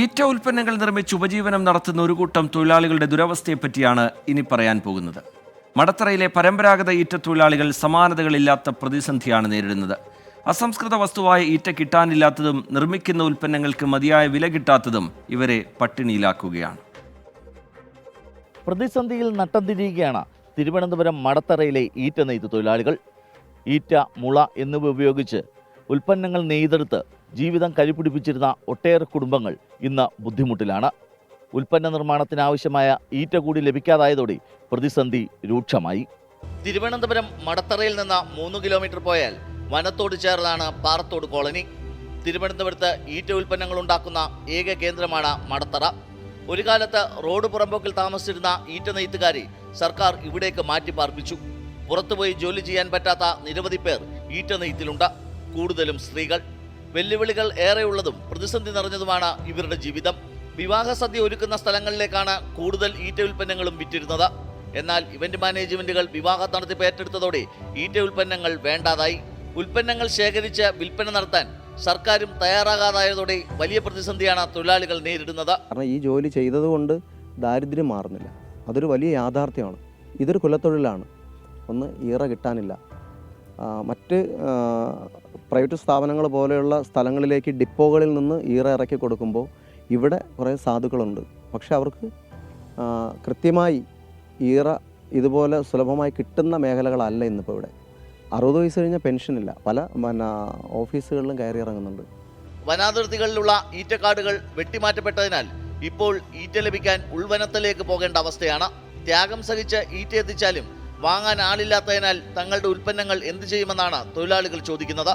ഈറ്റ ഉൽപ്പന്നങ്ങൾ നിർമ്മിച്ച് ഉപജീവനം നടത്തുന്ന ഒരു കൂട്ടം തൊഴിലാളികളുടെ ദുരവസ്ഥയെപ്പറ്റിയാണ് ഇനി പറയാൻ പോകുന്നത്. മടത്തറയിലെ പരമ്പരാഗത ഈറ്റ തൊഴിലാളികൾ സമാനതകളില്ലാത്ത പ്രതിസന്ധിയാണ് നേരിടുന്നത്. അസംസ്കൃത വസ്തുവായ ഈറ്റ കിട്ടാനില്ലാത്തതും നിർമ്മിക്കുന്ന ഉൽപ്പന്നങ്ങൾക്ക് മതിയായ വില കിട്ടാത്തതും ഇവരെ പട്ടിണിയിലാക്കുകയാണ്. പ്രതിസന്ധിയിൽ നട്ടം തിരിയുകയാണ് തിരുവനന്തപുരം മടത്തറയിലെ ഈറ്റ നെയ്ത്ത് തൊഴിലാളികൾ. ഈറ്റ, മുള എന്നിവ ഉപയോഗിച്ച് ഉൽപ്പന്നങ്ങൾ നെയ്തെടുത്ത് ജീവിതം കഴിപിടിപ്പിച്ചിരുന്ന ഒട്ടേറെ കുടുംബങ്ങൾ ഇന്ന് ബുദ്ധിമുട്ടിലാണ്. ഉൽപ്പന്ന നിർമ്മാണത്തിനാവശ്യമായ ഈറ്റ കൂടി ലഭിക്കാതായതോടെ പ്രതിസന്ധി രൂക്ഷമായി. തിരുവനന്തപുരം മടത്തറയിൽ നിന്ന് 3 കിലോമീറ്റർ പോയാൽ വനത്തോട് ചേർന്നാണ് പാറത്തോട് കോളനി. തിരുവനന്തപുരത്ത് ഈറ്റ ഉൽപ്പന്നങ്ങൾ ഉണ്ടാക്കുന്ന ഏക കേന്ദ്രമാണ് മടത്തറ. ഒരു കാലത്ത് റോഡ് പുറമ്പോക്കിൽ താമസിച്ചിരുന്ന ഈറ്റ നെയ്ത്തുകാരെ സർക്കാർ ഇവിടേക്ക് മാറ്റി പാർപ്പിച്ചു. പുറത്തുപോയി ജോലി ചെയ്യാൻ പറ്റാത്ത നിരവധി പേർ ഈറ്റ നെയ്ത്തിലുണ്ട്, കൂടുതലും സ്ത്രീകൾ. വെല്ലുവിളികൾ ഏറെയുള്ളതും പ്രതിസന്ധി നിറഞ്ഞതുമാണ് ഇവരുടെ ജീവിതം. വിവാഹ സദ്യ ഒരുക്കുന്ന സ്ഥലങ്ങളിലേക്കാണ് കൂടുതൽ ഈറ്റ ഉൽപ്പന്നങ്ങളും വിറ്റിരുന്നത്. എന്നാൽ ഇവന്റ് മാനേജ്മെന്റുകൾ വിവാഹ നടത്തിപ്പ് ഏറ്റെടുത്തതോടെ ഈറ്റ ഉൽപ്പന്നങ്ങൾ വേണ്ടാതായി. ഉൽപ്പന്നങ്ങൾ ശേഖരിച്ച് വിൽപ്പന നടത്താൻ സർക്കാരും തയ്യാറാകാതായതോടെ വലിയ പ്രതിസന്ധിയാണ് തൊഴിലാളികൾ നേരിടുന്നത്. കാരണം ഈ ജോലി ചെയ്തതുകൊണ്ട് ദാരിദ്ര്യം മാറുന്നില്ല, അതൊരു വലിയ യാഥാർത്ഥ്യമാണ്. ഇതൊരു കുലത്തൊഴിലാണ്. ഒന്ന്, ഈറ കിട്ടാനില്ല. മറ്റ് പ്രൈവറ്റ് സ്ഥാപനങ്ങൾ പോലെയുള്ള സ്ഥലങ്ങളിലേക്ക് ഡിപ്പോകളിൽ നിന്ന് ഈറ ഇറക്കി കൊടുക്കുമ്പോൾ ഇവിടെ കുറേ സാധുക്കളുണ്ട്, പക്ഷെ അവർക്ക് കൃത്യമായി ഈറ ഇതുപോലെ സുലഭമായി കിട്ടുന്ന മേഖലകളല്ല ഇന്നിപ്പോൾ ഇവിടെ. 60 വയസ്സ് കഴിഞ്ഞാൽ പെൻഷനില്ല, പല ഓഫീസുകളിലും കയറി ഇറങ്ങുന്നുണ്ട്. വനാതിർത്തികളിലുള്ള ഈറ്റക്കാടുകൾ വെട്ടിമാറ്റപ്പെട്ടതിനാൽ ഇപ്പോൾ ഈറ്റ ലഭിക്കാൻ ഉൾവനത്തിലേക്ക് പോകേണ്ട അവസ്ഥയാണ്. ത്യാഗം സഹിച്ച് ഈറ്റ എത്തിച്ചാലും വാങ്ങാൻ ആളില്ലാത്തതിനാൽ തങ്ങളുടെ ഉൽപ്പന്നങ്ങൾ എന്തു ചെയ്യുമെന്നാണ് തൊഴിലാളികൾ ചോദിക്കുന്നത്.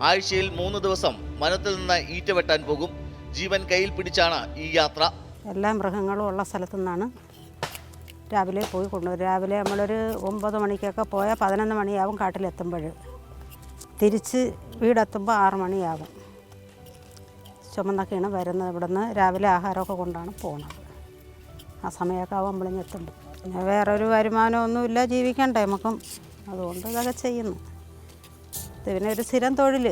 ആഴ്ചയിൽ 3 ദിവസം വനത്തിൽ നിന്ന് ഈറ്റ വെട്ടാൻ പോകും. ജീവൻ കയ്യിൽ പിടിച്ചാണ് ഈ യാത്ര. എല്ലാ മൃഗങ്ങളും ഉള്ള സ്ഥലത്തു നിന്നാണ് രാവിലെ പോയി കൊണ്ടുവരും. രാവിലെ നമ്മളൊരു 9 മണിക്കൊക്കെ പോയാൽ 11 മണിയാവും കാട്ടിലെത്തുമ്പോൾ. തിരിച്ച് വീടെത്തുമ്പോൾ 6 മണിയാകും. ചുമന്നൊക്കെയാണ് വരുന്നത്. ഇവിടുന്ന് രാവിലെ ആഹാരമൊക്കെ കൊണ്ടാണ് പോകുന്നത്. ആ സമയമൊക്കെ ആവുമ്പോഴേക്കും എത്തുമ്പോൾ പിന്നെ വേറൊരു വരുമാനമൊന്നുമില്ല, ജീവിക്കണ്ടേ നമുക്കും. അതുകൊണ്ട് ഇതൊക്കെ ചെയ്യുന്നു. പിന്നെ ഒരു സ്ഥിരം തൊഴിൽ.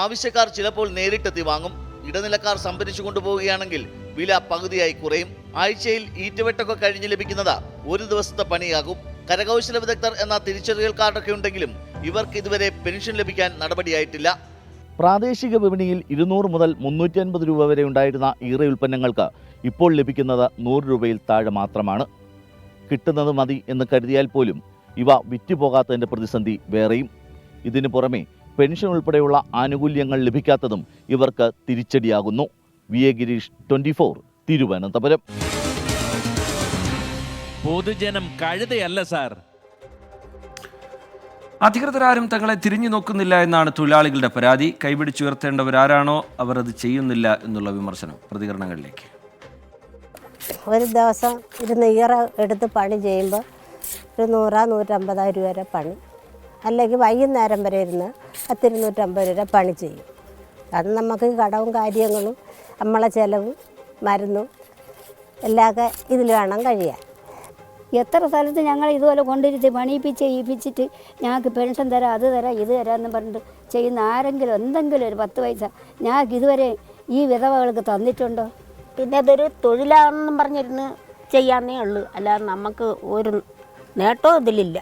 ആവശ്യക്കാർ ചിലപ്പോൾ നേരിട്ടെത്തി വാങ്ങും. ഇടനിലക്കാർ സംഭരിച്ചു കൊണ്ടുപോവുകയാണെങ്കിൽ വില പകുതിയായി കുറയും. ആഴ്ചയിൽ ഈറ്റവെട്ടൊക്കെ കഴിഞ്ഞ് ലഭിക്കുന്നത് ഒരു ദിവസത്തെ പണിയാകും. കരകൗശല വിദഗ്ധർ എന്ന തിരിച്ചറിയൽ കാർഡൊക്കെ ഉണ്ടെങ്കിലും ഇവർക്ക് ഇതുവരെ പെൻഷൻ ലഭിക്കാൻ നടപടിയായിട്ടില്ല. പ്രാദേശിക വിപണിയിൽ 200 മുതൽ 350 രൂപ വരെ ഉണ്ടായിരുന്ന ഈറ ഉൽപ്പന്നങ്ങൾക്ക് ഇപ്പോൾ ലഭിക്കുന്നത് 100 രൂപയിൽ താഴെ മാത്രമാണ്. കിട്ടുന്നത് മതി എന്ന് കരുതിയാൽ പോലും ഇവ വിറ്റുപോകാത്തതിൻ്റെ പ്രതിസന്ധി വേറെയും. ഇതിനു പുറമെ പെൻഷൻ ഉൾപ്പെടെയുള്ള ആനുകൂല്യങ്ങൾ ലഭിക്കാത്തതും ഇവർക്ക് തിരിച്ചടിയാകുന്നു. വി.എ. ഗിരീഷ്, 24, തിരുവനന്തപുരം. പൊതുജനം കഴുതയല്ല സാർ. അധികൃതരാരും തങ്ങളെ തിരിഞ്ഞു നോക്കുന്നില്ല എന്നാണ് തൊഴിലാളികളുടെ പരാതി. കൈപിടിച്ചുയർത്തേണ്ടവരാരാണോ അവർ അത് ചെയ്യുന്നില്ല എന്നുള്ള വിമർശനം. പ്രതികരണങ്ങളിലേക്ക്. ഒരു ദിവസം ഇരുന്ന് ഈറ എടുത്ത് പണി ചെയ്യുമ്പോൾ ഒരു 100-150 രൂപ വരെ പണി, അല്ലെങ്കിൽ വൈകുന്നേരം വരെ ഇരുന്ന് 10-250 രൂപ പണി ചെയ്യും. അത് നമുക്ക് കടവും കാര്യങ്ങളും നമ്മളെ ചിലവും മരുന്നും എല്ലാമൊക്കെ ഇതിൽ വേണം കഴിയാൻ. എത്ര സ്ഥലത്ത് ഞങ്ങൾ ഇതുപോലെ കൊണ്ടിരുത്തി പണിയിപ്പിച്ചിട്ട് ഞങ്ങൾക്ക് പെൻഷൻ തരാം, അത് തരാം, ഇത് തരാമെന്ന് പറഞ്ഞിട്ട് ചെയ്യുന്ന ആരെങ്കിലും എന്തെങ്കിലും ഒരു 10 പൈസ ഞങ്ങൾക്ക് ഇതുവരെ ഈ വിധവകൾക്ക് തന്നിട്ടുണ്ടോ? പിന്നെ അതൊരു തൊഴിലാണെന്നും പറഞ്ഞിരുന്ന് ചെയ്യാന്നേ ഉള്ളൂ, അല്ലാതെ നമുക്ക് ഒരു നേട്ടവും ഇതിലില്ല.